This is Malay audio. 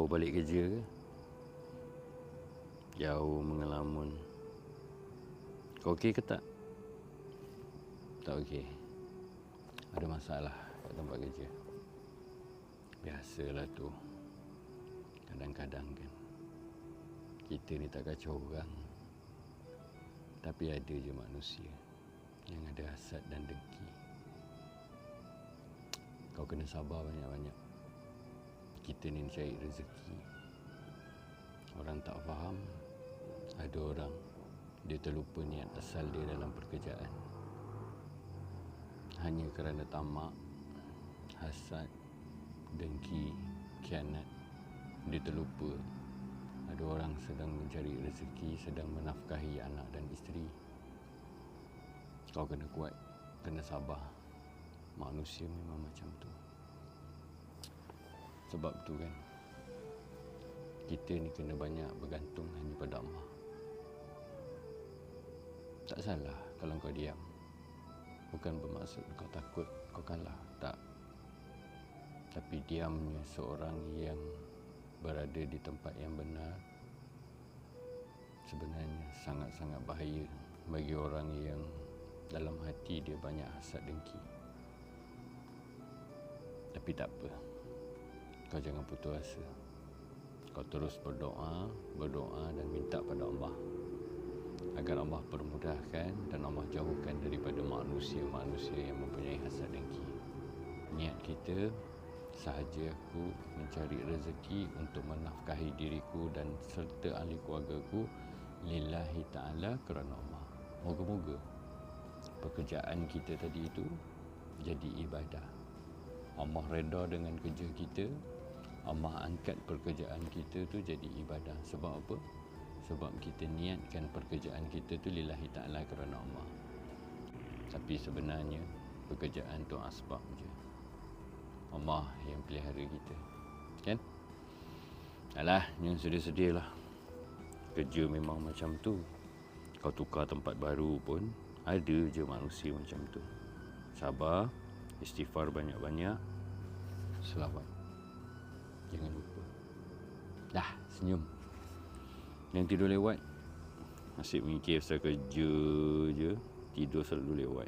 Baru balik kerja ke? Jauh mengelamun. Kau okey ke tak? Tak okey. Ada masalah kat tempat kerja. Biasalah tu. Kadang-kadang kan kita ni tak kacau orang, tapi ada je manusia yang ada hasad dan dengki. Kau kena sabar banyak-banyak. Kita ni cari rezeki. Orang tak faham, ada orang dia terlupa niat asal dia dalam pekerjaan. Hanya kerana tamak, hasad, dengki, khianat, dia terlupa ada orang sedang mencari rezeki, sedang menafkahi anak dan isteri. Kau kena kuat, kena sabar. Manusia memang macam tu. Sebab tu kan, kita ni kena banyak bergantung hanya pada Allah. Tak salah kalau kau diam. Bukan bermaksud kau takut kau kalah, tak. Tapi diamnya seorang yang berada di tempat yang benar sebenarnya sangat-sangat bahaya bagi orang yang dalam hati dia banyak hasad dengki. Tapi tak apa, kau jangan putus asa. Kau terus berdoa dan minta pada Allah agar Allah permudahkan dan Allah jauhkan daripada manusia-manusia yang mempunyai hasad dengki. Niat kita sahaja aku mencari rezeki untuk menafkahi diriku dan serta ahli keluargaku lillahi ta'ala, kerana Allah. Moga-moga pekerjaan kita tadi itu jadi ibadah. Allah redha dengan kerja kita. Allah angkat pekerjaan kita tu jadi ibadah. Sebab apa? Sebab kita niatkan pekerjaan kita tu lillahi ta'ala, kerana Allah. Tapi sebenarnya pekerjaan tu asbab je. Allah yang pelihara kita, kan? Alah, jangan sedih-sedih lah. Kerja memang macam tu. Kau tukar tempat baru pun ada je manusia macam tu. Sabar, istighfar banyak-banyak, selawat. Jangan lupa. Dah, senyum. Yang tidur lewat, asyik mikir pasal kerja je, tidur selalu lewat.